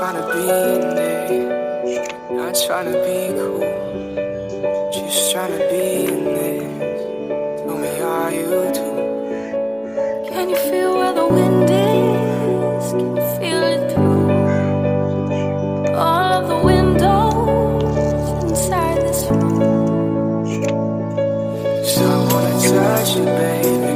tryna be in it, not tryna be cool, just tryna be in this. Tell me, are you too? Can you feel where the wind is? Can you feel it through all of the windows inside this room? So I wanna touch you, baby.